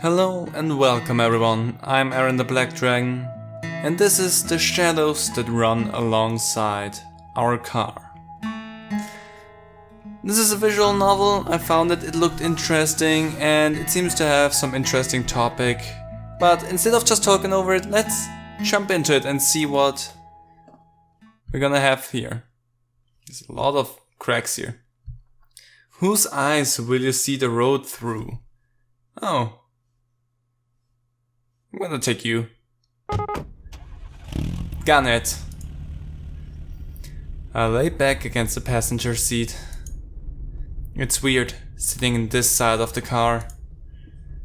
Hello and welcome everyone, I'm Aaron the Black Dragon, and this is The Shadows That Run Alongside Our Car. This is a visual novel. I found it looked interesting and it seems to have some interesting topic, but instead of just talking over it, let's jump into it and see what we're gonna have here. There's a lot of cracks here. Whose eyes will you see the road through? Oh. I'm gonna take you. Gun it. I lay back against the passenger seat. It's weird, sitting in this side of the car.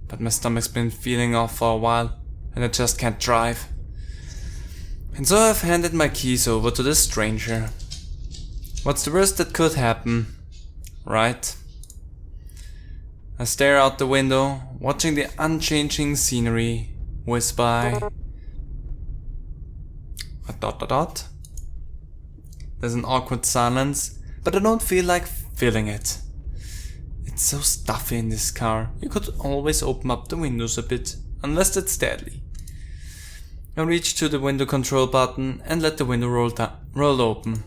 But my stomach's been feeling off for a while, and I just can't drive. And so I've handed my keys over to this stranger. What's the worst that could happen, right? I stare out the window, watching the unchanging scenery whiz by. A dot. There's an awkward silence, but I don't feel like filling it. It's so stuffy in this car. You could always open up the windows a bit, unless it's deadly. I reach to the window control button and let the window roll open.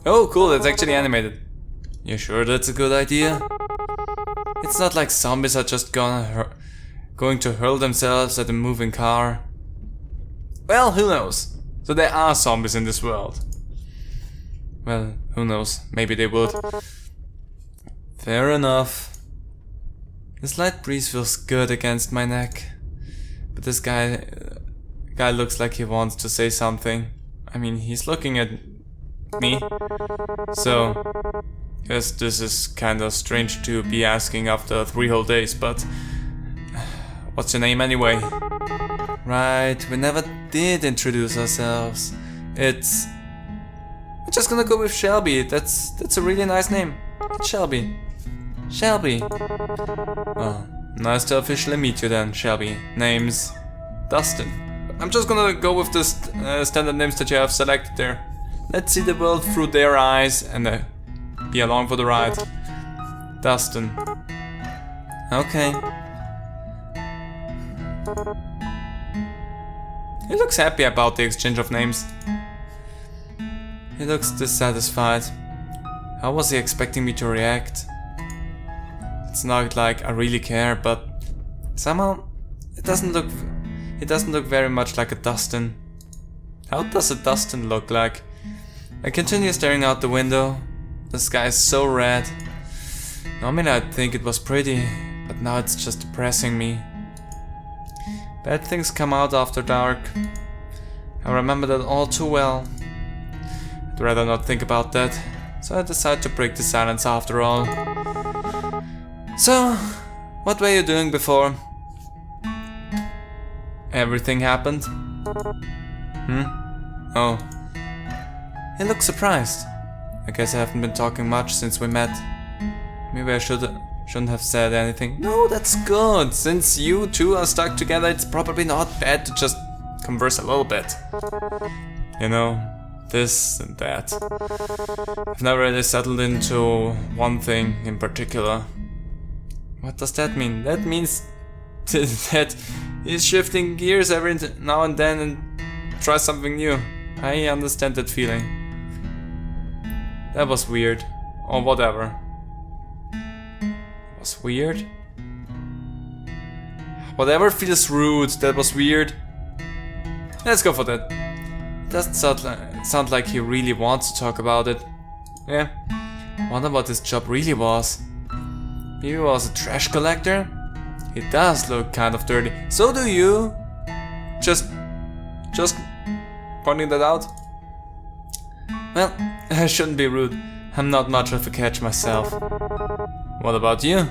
Oh cool, it's actually animated. You sure that's a good idea? It's not like zombies are just going to hurl themselves at a moving car. Well, who knows? So there are zombies in this world. Well, who knows? Maybe they would. Fair enough. The slight breeze feels good against my neck. But this guy looks like he wants to say something. I mean, he's looking at me. So, guess this is kinda strange to be asking after 3 whole days, but what's your name anyway? Right, we never did introduce ourselves. We're just gonna go with Shelby. That's a really nice name. It's Shelby. Shelby. Oh, nice to officially meet you then, Shelby. Name's Dustin. I'm just gonna go with the standard names that you have selected there. Let's see the world through their eyes and be along for the ride. Dustin. Okay. He looks happy about the exchange of names. He looks dissatisfied. How was he expecting me to react? It's not like I really care, but somehow it doesn't look very much like a Dustin. How does a Dustin look like? I continue staring out the window. The sky is so red. Normally I'd think it was pretty, but now it's just depressing me. Bad things come out after dark. I remember that all too well. I'd rather not think about that, so I decide to break the silence after all. So, what were you doing before everything happened? Oh. He looks surprised. I guess I haven't been talking much since we met. Maybe I shouldn't have said anything. No, that's good. Since you two are stuck together, it's probably not bad to just converse a little bit. You know, this and that. I've never really settled into one thing in particular. What does that mean? That means that he's shifting gears every now and then and try something new. I understand that feeling. That was weird. Or whatever. Was weird? Whatever feels rude, that was weird. Let's go for that. It doesn't sound like he really wants to talk about it. Yeah. Wonder what his job really was. Maybe he was a trash collector? He does look kind of dirty. So do you. Just pointing that out. Well, I shouldn't be rude. I'm not much of a catch myself. What about you?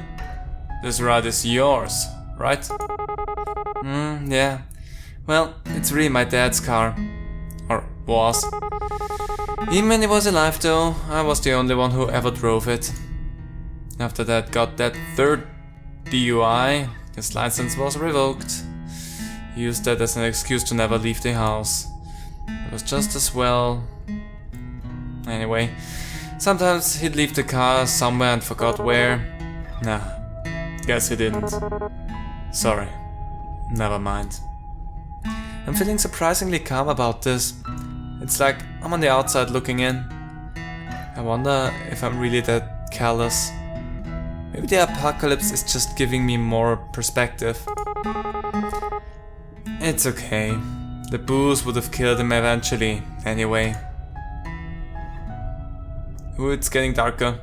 This ride is yours, right? Yeah. Well, it's really my dad's car. Or was. Even when he was alive though, I was the only one who ever drove it. After that got that 3rd DUI, his license was revoked. He used that as an excuse to never leave the house. It was just as well. Anyway, sometimes he'd leave the car somewhere and forgot where. Nah, guess he didn't. Sorry. Never mind. I'm feeling surprisingly calm about this. It's like I'm on the outside looking in. I wonder if I'm really that callous. Maybe the apocalypse is just giving me more perspective. It's okay. The booze would have killed him eventually, anyway. Ooh, it's getting darker.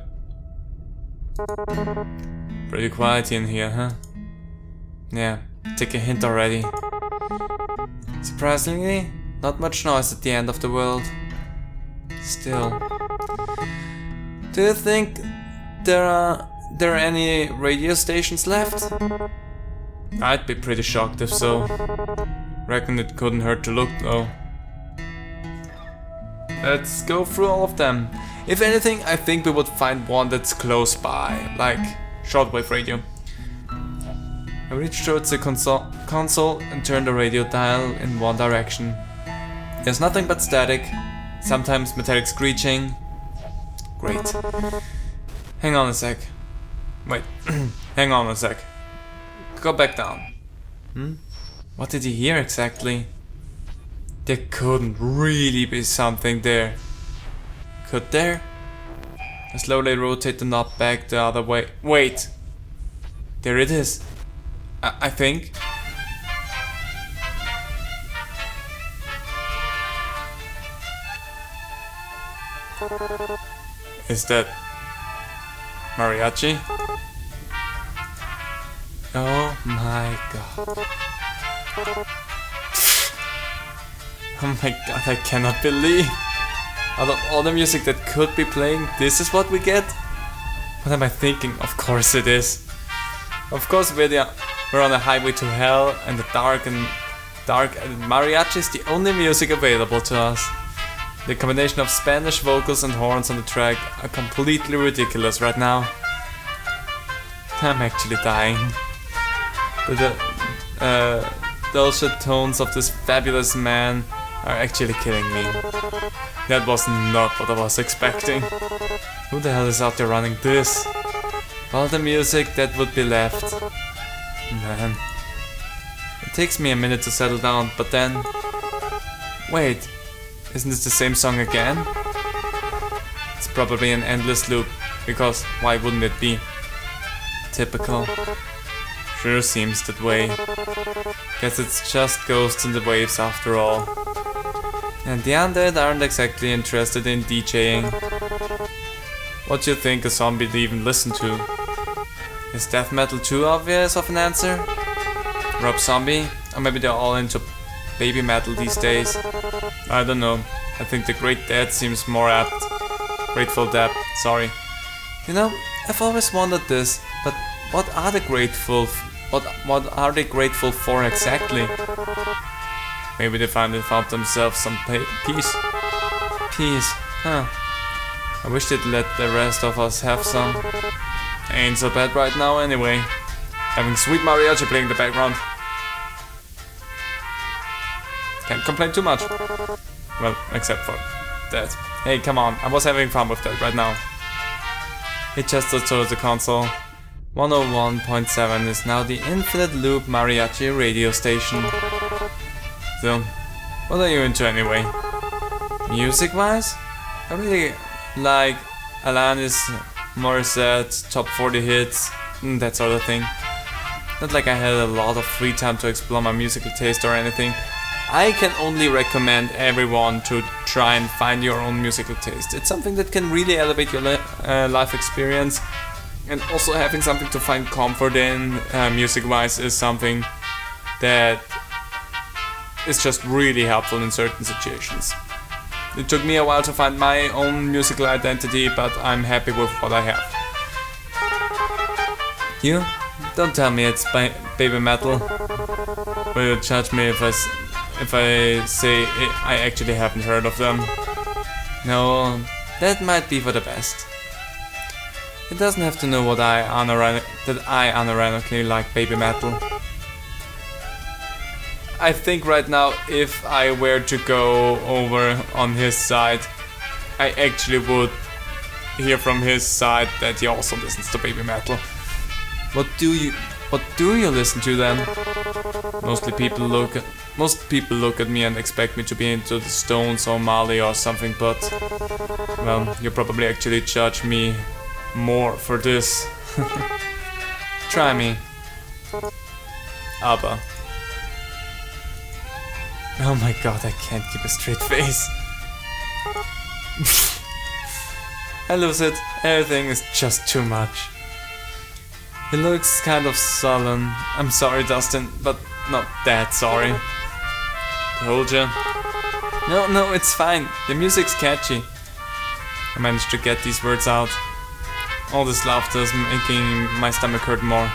Pretty quiet in here, huh? Yeah, take a hint already. Surprisingly, not much noise at the end of the world. Still. Do you think there are any radio stations left? I'd be pretty shocked if so. Reckon it couldn't hurt to look though. Let's go through all of them. If anything, I think we would find one that's close by, like Shortwave Radio. I reached towards the console and turned the radio dial in one direction. There's nothing but static, sometimes metallic screeching. Great. Hang on a sec. Wait, hang on a sec. Go back down. What did he hear exactly? There couldn't really be something there. Could there? I slowly rotate the knob back the other way. Wait! There it is. I think. Is that Mariachi? Oh my god. Oh my god, I cannot believe. Out of all the music that could be playing, this is what we get? What am I thinking? Of course it is. Of course we're on a highway to hell and the dark and mariachi is the only music available to us. The combination of Spanish vocals and horns on the track are completely ridiculous right now. I'm actually dying. The dulcet tones of this fabulous man are actually killing me. That was not what I was expecting. Who the hell is out there running this? All the music that would be left. Man. It takes me a minute to settle down, but then... Wait, isn't this the same song again? It's probably an endless loop, because why wouldn't it be? Typical. Sure seems that way. Guess it's just ghosts in the waves after all. And the undead aren't exactly interested in DJing. What do you think a zombie would even listen to? Is death metal too obvious of an answer? Rob Zombie? Or maybe they're all into baby metal these days? I don't know. I think the Great Dead seems more apt. Grateful Dead, sorry. You know, I've always wondered this, but what are they grateful for exactly? Maybe they finally found themselves some peace. Peace, huh? I wish they'd let the rest of us have some. Ain't so bad right now anyway. Having sweet mariachi playing in the background. Can't complain too much. Well, except for that. Hey, come on, I was having fun with that right now. He gestured towards the console. 101.7 is now the infinite loop Mariachi radio station. So, what are you into anyway? Music-wise? I really like Alanis Morissette, top 40 hits, that sort of thing. Not like I had a lot of free time to explore my musical taste or anything. I can only recommend everyone to try and find your own musical taste. It's something that can really elevate your life experience, and also having something to find comfort in music-wise is something that is just really helpful in certain situations. It took me a while to find my own musical identity, but I'm happy with what I have. You? Don't tell me it's baby metal. Will you judge me if I say I actually haven't heard of them? No, that might be for the best. It doesn't have to know that I unironically like baby metal. I think right now, if I were to go over on his side, I actually would hear from his side that he also listens to baby metal. What do What do you listen to then? Most people look at me and expect me to be into the Stones or Marley or something, but well, you probably actually judge me more for this. Try me. ABBA. Oh my god, I can't keep a straight face. I lose it. Everything is just too much. He looks kind of sullen. I'm sorry, Dustin, but not that sorry. Told ya. No, it's fine. The music's catchy. I managed to get these words out. All this laughter is making my stomach hurt more.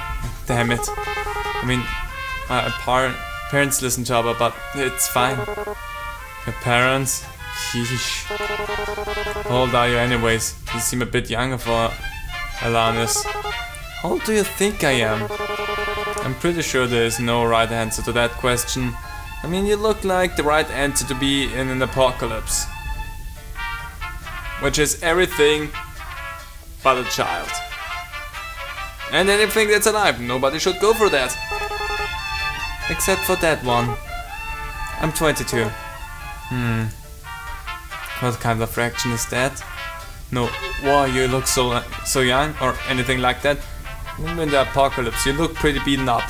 Damn it. I mean, my parents listen to ABBA, but it's fine. Your parents? Yeesh. How old are you anyways? You seem a bit younger for Alanis. How old do you think I am? I'm pretty sure there is no right answer to that question. I mean, you look like the right answer to be in an apocalypse. Which is everything but a child. And anything that's alive, nobody should go for that. Except for that one. I'm 22. What kind of fraction is that? No, wow, you look so young or anything like that. Even in the apocalypse, you look pretty beaten up.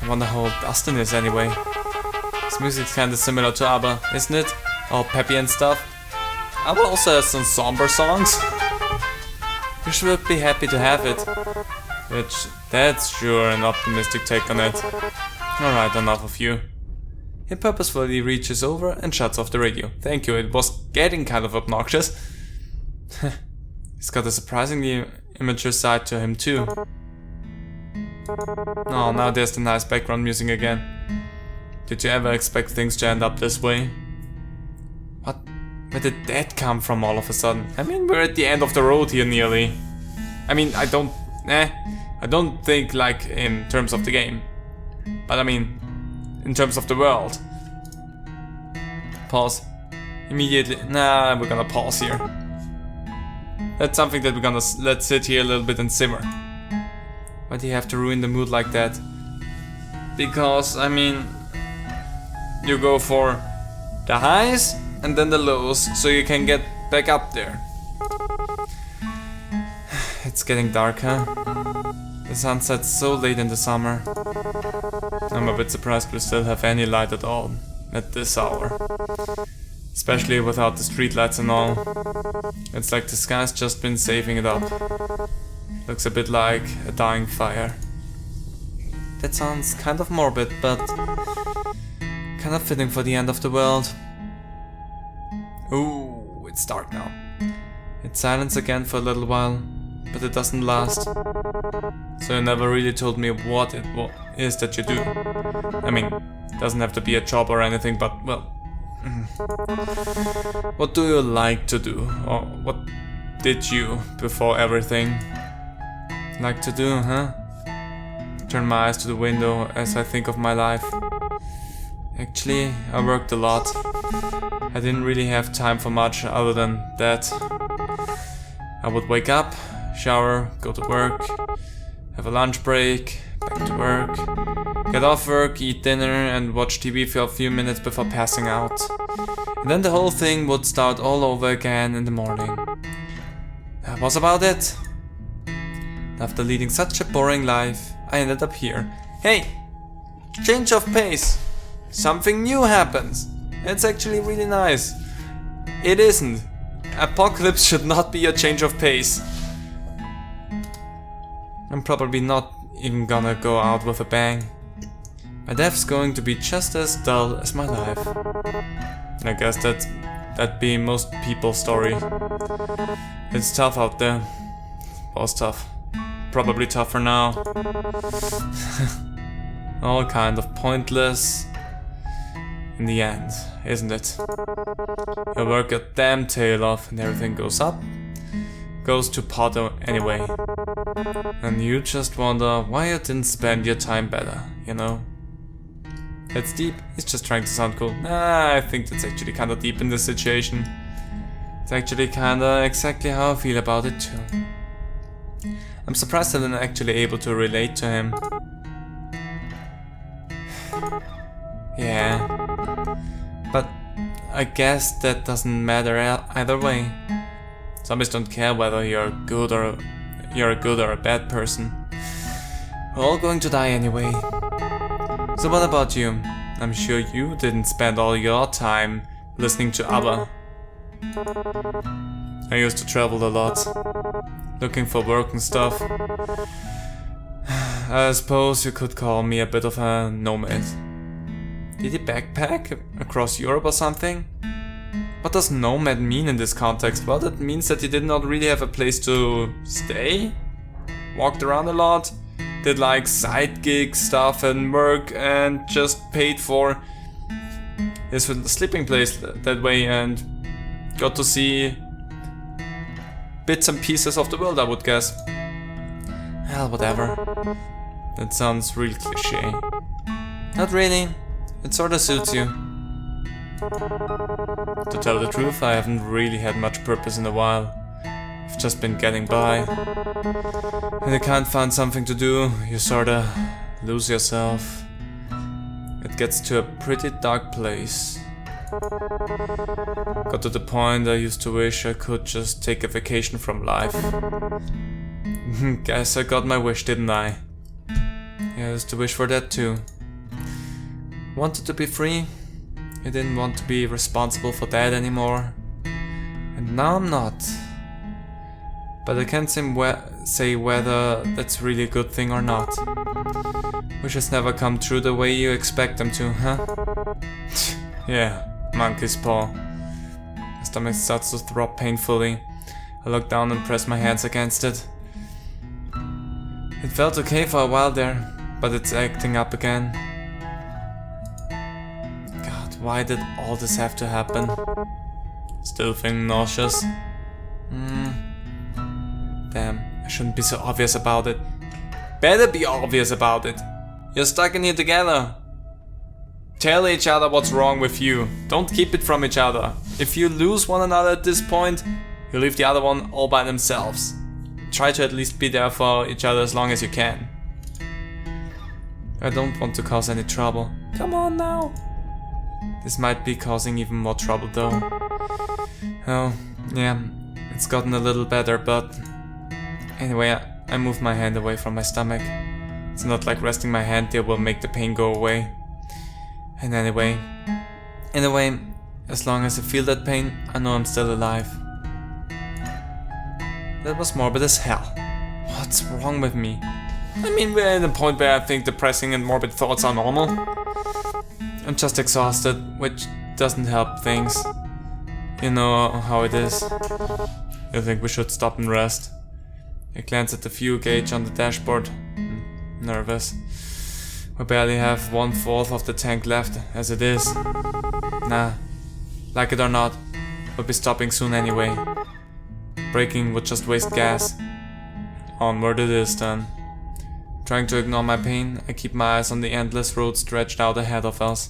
I wonder how old Dustin is anyway. His music's kinda similar to ABBA, isn't it? All peppy and stuff. ABBA also has some somber songs. You should be happy to have it. Which, that's sure an optimistic take on it. Alright, enough of you. He purposefully reaches over and shuts off the radio. Thank you, it was getting kind of obnoxious. He's got a surprisingly immature side to him too. Oh, now there's the nice background music again. Did you ever expect things to end up this way? What? Where did that come from all of a sudden? I mean, we're at the end of the road here nearly. I mean, I don't think like in terms of the game. But I mean, in terms of the world. Pause. Immediately. Nah, we're gonna pause here. That's something that we're gonna let sit here a little bit and simmer. Why do you have to ruin the mood like that? Because, I mean, you go for the highs and then the lows so you can get back up there. It's getting dark, huh? The sun sets so late in the summer. I'm a bit surprised we still have any light at all at this hour. Especially without the streetlights and all. It's like the sky's just been saving it up. Looks a bit like a dying fire. That sounds kind of morbid, but kind of fitting for the end of the world. Ooh, it's dark now. It's silence again for a little while, but it doesn't last. So you never really told me what it is that you do. I mean, it doesn't have to be a job or anything, but well... What do you like to do? Or what did you, before everything, like to do, huh? Turn my eyes to the window as I think of my life. Actually, I worked a lot. I didn't really have time for much other than that. I would wake up, shower, go to work, have a lunch break, back to work, get off work, eat dinner and watch TV for a few minutes before passing out. And then the whole thing would start all over again in the morning. That was about it. After leading such a boring life, I ended up here. Hey! Change of pace! Something new happens! It's actually really nice. It isn't. Apocalypse should not be a change of pace. I'm probably not even gonna go out with a bang. My death's going to be just as dull as my life. I guess that'd be most people's story. It's tough out there. Was tough. Probably tougher now. All kind of pointless in the end, isn't it? You work your damn tail off and everything goes up. Goes to pot anyway. And you just wonder why you didn't spend your time better, you know? That's deep. He's just trying to sound cool. Nah, I think that's actually kinda deep in this situation. It's actually kinda exactly how I feel about it too. I'm surprised that I'm actually able to relate to him. Yeah, but I guess that doesn't matter either way. Zombies don't care whether you're a good or a bad person. We're all going to die anyway. So what about you? I'm sure you didn't spend all your time listening to ABBA. I used to travel a lot, looking for work and stuff. I suppose you could call me a bit of a nomad. Did he backpack across Europe or something? What does nomad mean in this context? Well, that means that he did not really have a place to stay? Walked around a lot? Did like side gig stuff and work and just paid for his sleeping place that way and got to see bits and pieces of the world, I would guess. Hell, whatever. That sounds real cliche. Not really. It sorta suits you. To tell the truth, I haven't really had much purpose in a while. I've just been getting by. When you can't find something to do, you sorta lose yourself. It gets to a pretty dark place. Got to the point I used to wish I could just take a vacation from life. Guess I got my wish, didn't I? Yeah, I used to wish for that too. Wanted to be free. I didn't want to be responsible for that anymore. And now I'm not. But I can't say whether that's really a good thing or not. Wishes never come true the way you expect them to, huh? Yeah, monkey's paw. My stomach starts to throb painfully. I look down and press my hands against it. It felt okay for a while there, but it's acting up again. God, why did all this have to happen? Still feeling nauseous? Damn, I shouldn't be so obvious about it. Better be obvious about it. You're stuck in here together. Tell each other what's wrong with you. Don't keep it from each other. If you lose one another at this point, you leave the other one all by themselves. Try to at least be there for each other as long as you can. I don't want to cause any trouble. Come on now. This might be causing even more trouble though. Oh, yeah, it's gotten a little better, but... Anyway, I moved my hand away from my stomach. It's not like resting my hand there will make the pain go away. And anyway, as long as I feel that pain, I know I'm still alive. That was morbid as hell. What's wrong with me? I mean, we're at a point where I think depressing and morbid thoughts are normal. I'm just exhausted, which doesn't help things. You know how it is. You think we should stop and rest? I glance at the fuel gauge on the dashboard. Nervous. We barely have 1/4 of the tank left as it is. Nah, like it or not, we'll be stopping soon anyway. Braking would just waste gas. Onward it is then. Trying to ignore my pain, I keep my eyes on the endless road stretched out ahead of us.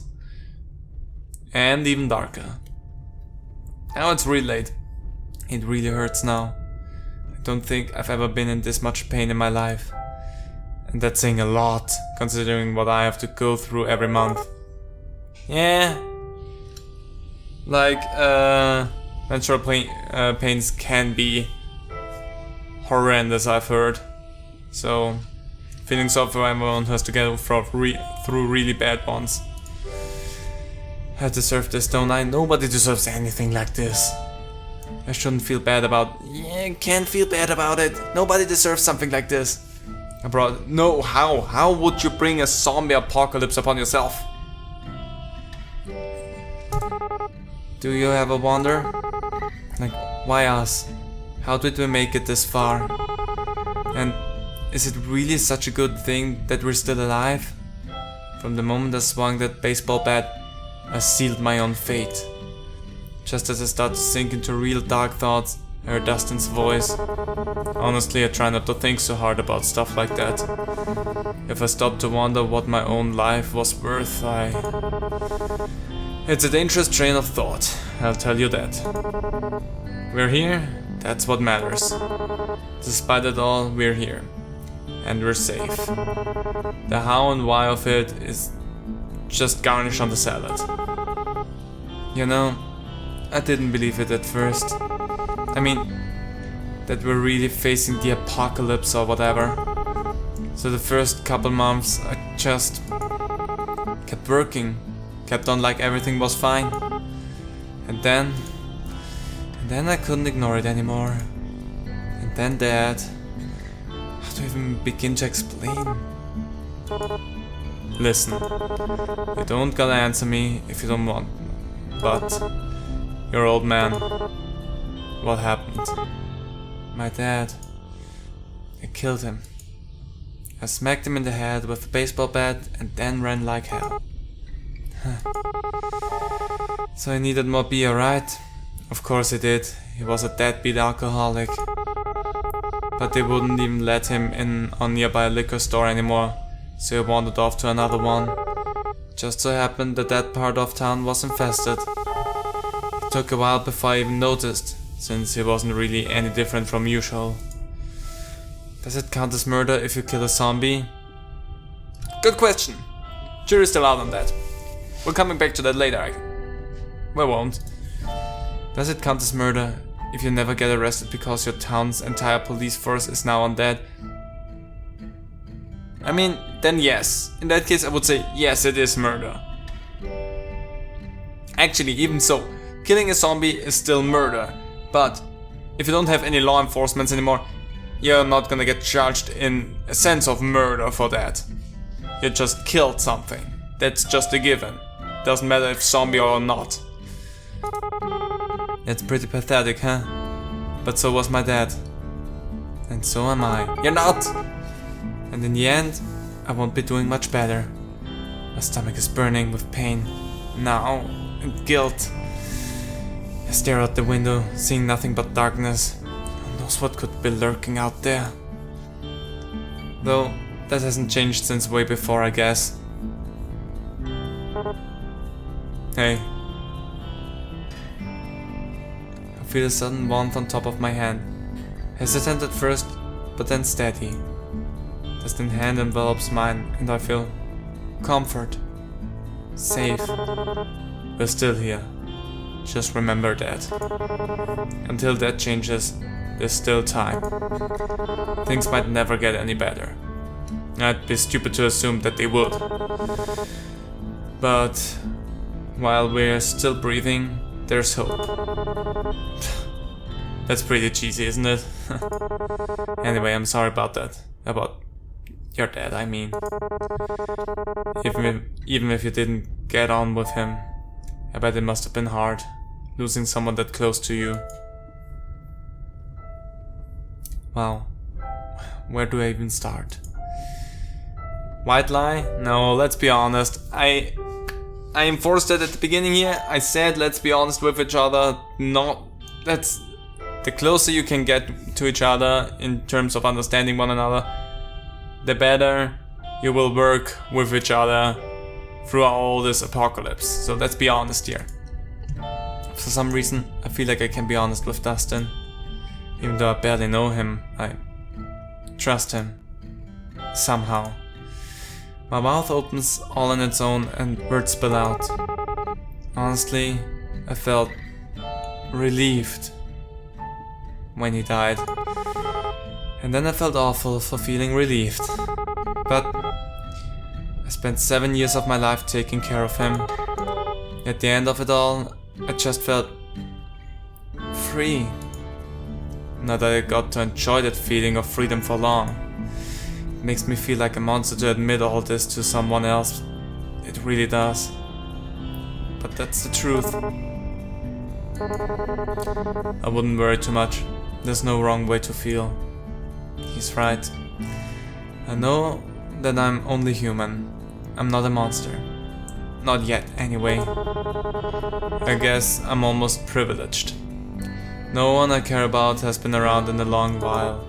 And even darker. Now it's really late. It really hurts now. I don't think I've ever been in this much pain in my life. And that's saying a lot, considering what I have to go through every month. Yeah. Like, menstrual pains can be horrendous, I've heard. So, feeling sorry for everyone who has to get through really bad ones. I deserve this, don't I? Nobody deserves anything like this. I shouldn't feel bad about... Yeah, can't feel bad about it. Nobody deserves something like this. No, how? How would you bring a zombie apocalypse upon yourself? Do you ever wonder? Like, why us? How did we make it this far? And is it really such a good thing that we're still alive? From the moment I swung that baseball bat, I sealed my own fate. Just as I start to sink into real dark thoughts, I heard Dustin's voice. Honestly, I try not to think so hard about stuff like that. If I stop to wonder what my own life was worth, It's a dangerous train of thought, I'll tell you that. We're here, that's what matters. Despite it all, we're here. And we're safe. The how and why of it is just garnish on the salad. You know, I didn't believe it at first. I mean, that we're really facing the apocalypse or whatever. So the first couple months I just kept working, kept on like everything was fine. And then I couldn't ignore it anymore. And then Dad, how to even begin to explain? Listen, you don't gotta answer me if you don't want, but your old man, what happened? My dad, I killed him. I smacked him in the head with a baseball bat and then ran like hell. So he needed more beer, right? Of course he did. He was a deadbeat alcoholic. But they wouldn't even let him in on nearby liquor store anymore, so he wandered off to another one. Just so happened that part of town was infested. It took a while before I even noticed, since he wasn't really any different from usual. Does it count as murder if you kill a zombie? Good question. Jury's still out on that. We're coming back to that later. We won't. Does it count as murder if you never get arrested because your town's entire police force is now undead? I mean, then yes. In that case I would say yes, it is murder. Actually, even so, killing a zombie is still murder. But if you don't have any law enforcement anymore, you're not gonna get charged in a sense of murder for that. You just killed something. That's just a given. Doesn't matter if zombie or not. That's pretty pathetic, huh? But so was my dad. And so am I. You're not! And in the end, I won't be doing much better. My stomach is burning with pain now and guilt. I stare out the window, seeing nothing but darkness. Who knows what could be lurking out there? Though, that hasn't changed since way before, I guess. Hey. I feel a sudden warmth on top of my hand. Hesitant at first, but then steady. Dustin's hand envelops mine and I feel comfort. Safe. We're still here. Just remember that. Until that changes, there's still time. Things might never get any better. I'd be stupid to assume that they would. But while we're still breathing, there's hope. That's pretty cheesy, isn't it? Anyway, I'm sorry about that. About your dad, I mean. Even if you didn't get on with him, I bet it must have been hard, losing someone that close to you. Wow. Where do I even start? White lie? No, let's be honest. I enforced it at the beginning here. I said let's be honest with each other. That's the closer you can get to each other in terms of understanding one another, the better you will work with each other through all this apocalypse. So let's be honest here. For some reason, I feel like I can be honest with Dustin. Even though I barely know him, I trust him. Somehow. My mouth opens all on its own and words spill out. Honestly, I felt relieved when he died. And then I felt awful for feeling relieved. But I spent 7 years of my life taking care of him. At the end of it all, I just felt free. Not that I got to enjoy that feeling of freedom for long. It makes me feel like a monster to admit all this to someone else. It really does. But that's the truth. I wouldn't worry too much. There's no wrong way to feel. He's right. I know that I'm only human. I'm not a monster. Not yet, anyway. I guess I'm almost privileged. No one I care about has been around in a long while.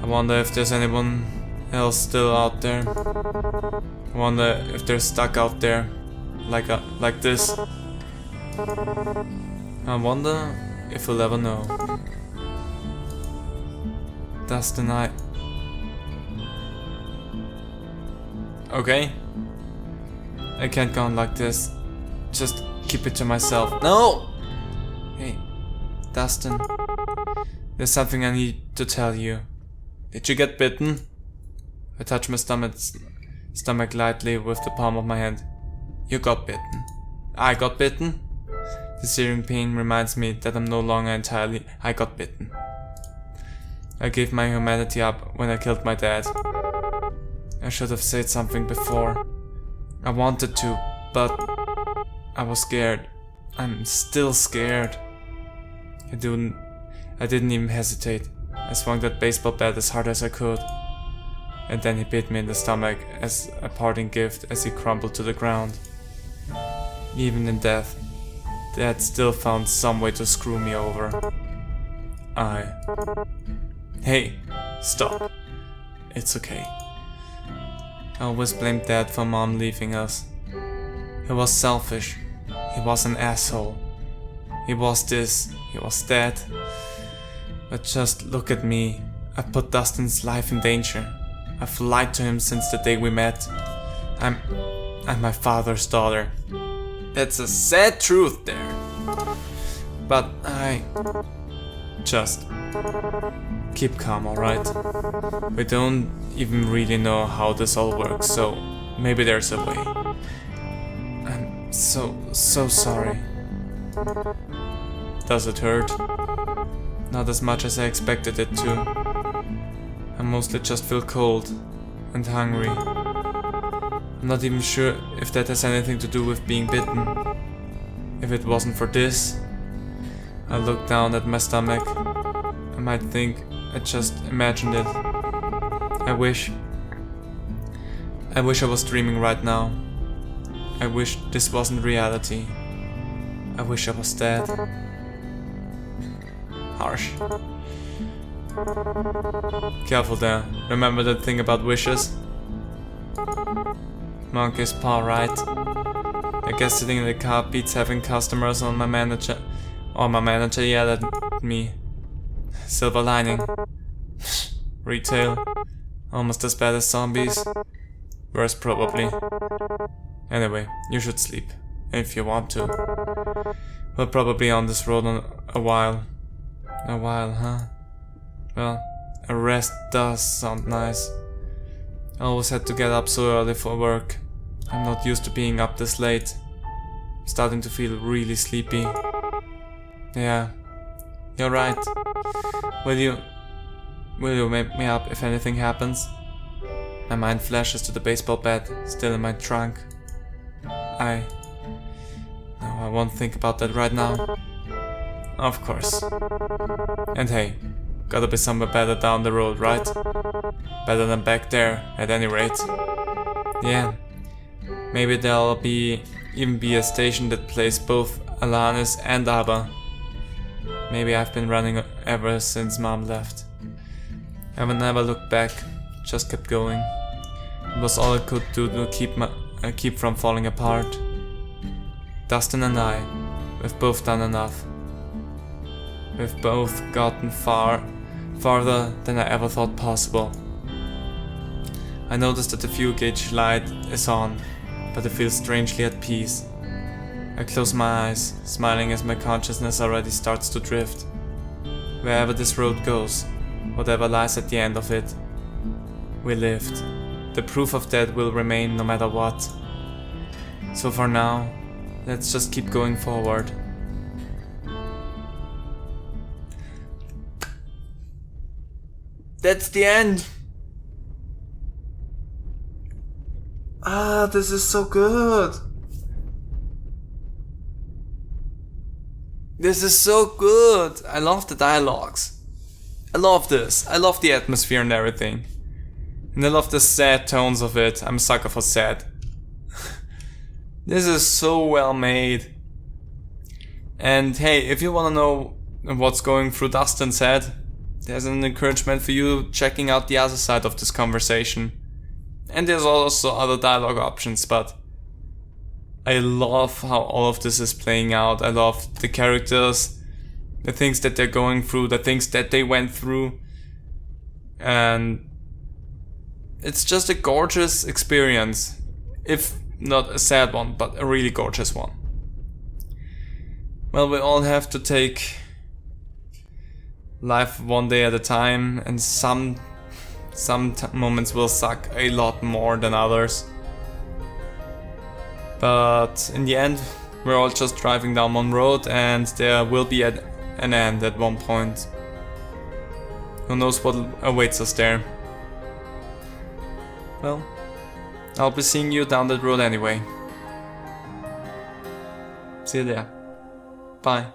I wonder if there's anyone else still out there. I wonder if they're stuck out there, like this. I wonder if we'll ever know. Dustin, Okay? I can't go on like this. Just keep it to myself. No! Hey, Dustin. There's something I need to tell you. Did you get bitten? I touch my stomach lightly with the palm of my hand. You got bitten. I got bitten? The searing pain reminds me that I'm no longer entirely I got bitten. I gave my humanity up when I killed my dad. I should have said something before. I wanted to, but I was scared. I'm still scared. I didn't even hesitate. I swung that baseball bat as hard as I could. And then he bit me in the stomach as a parting gift as he crumpled to the ground. Even in death, Dad still found some way to screw me over. Hey, stop. It's okay. I always blamed Dad for Mom leaving us. He was selfish. He was an asshole. He was this, he was that. But just look at me. I've put Dustin's life in danger. I've lied to him since the day we met. I'm my father's daughter. That's a sad truth there. But just keep calm, alright? We don't even really know how this all works, so maybe there's a way. I'm so sorry. Does it hurt? Not as much as I expected it to. I mostly just feel cold and hungry. I'm not even sure if that has anything to do with being bitten. If it wasn't for this, I look down at my stomach. I might think I just imagined it. I wish I was dreaming right now. I wish this wasn't reality. I wish I was dead. Harsh. Careful there. Remember that thing about wishes? Monkey's paw, right? I guess sitting in the car beats having customers on my manager. Or my manager yelled at me. Silver lining. Retail. Almost as bad as zombies. Worse probably. Anyway, you should sleep. If you want to. We're probably on this road a while. A while, huh? Well, a rest does sound nice. I always had to get up so early for work. I'm not used to being up this late. I'm starting to feel really sleepy. Yeah, you're right. Will you wake me up if anything happens? My mind flashes to the baseball bat, still in my trunk. No, I won't think about that right now. Of course. And hey, gotta be somewhere better down the road, right? Better than back there, at any rate. Yeah, maybe there'll even be a station that plays both Alanis and ABBA. Maybe I've been running ever since Mom left. I will never look back, just kept going. It was all I could do to keep from falling apart. Dustin and we've both done enough. We've both gotten farther than I ever thought possible. I noticed that the fuel gauge light is on, but I feel strangely at peace. I close my eyes, smiling as my consciousness already starts to drift. Wherever this road goes, whatever lies at the end of it, we lived. The proof of that will remain no matter what. So for now, let's just keep going forward. That's the end! This is so good! This is so good! I love the dialogues. I love this. I love the atmosphere and everything. And I love the sad tones of it. I'm a sucker for sad. This is so well made. And hey, if you wanna know what's going through Dustin's head, there's an encouragement for you checking out the other side of this conversation. And there's also other dialogue options, but I love how all of this is playing out. I love the characters. the things that they're going through, the things that they went through. And it's just a gorgeous experience, if not a sad one, but a really gorgeous one. Well, we all have to take life one day at a time, and some moments will suck a lot more than others. But in the end, we're all just driving down one road, and there will be an end at one point. Who knows what awaits us there? Well, I'll be seeing you down that road anyway. See you there. Bye.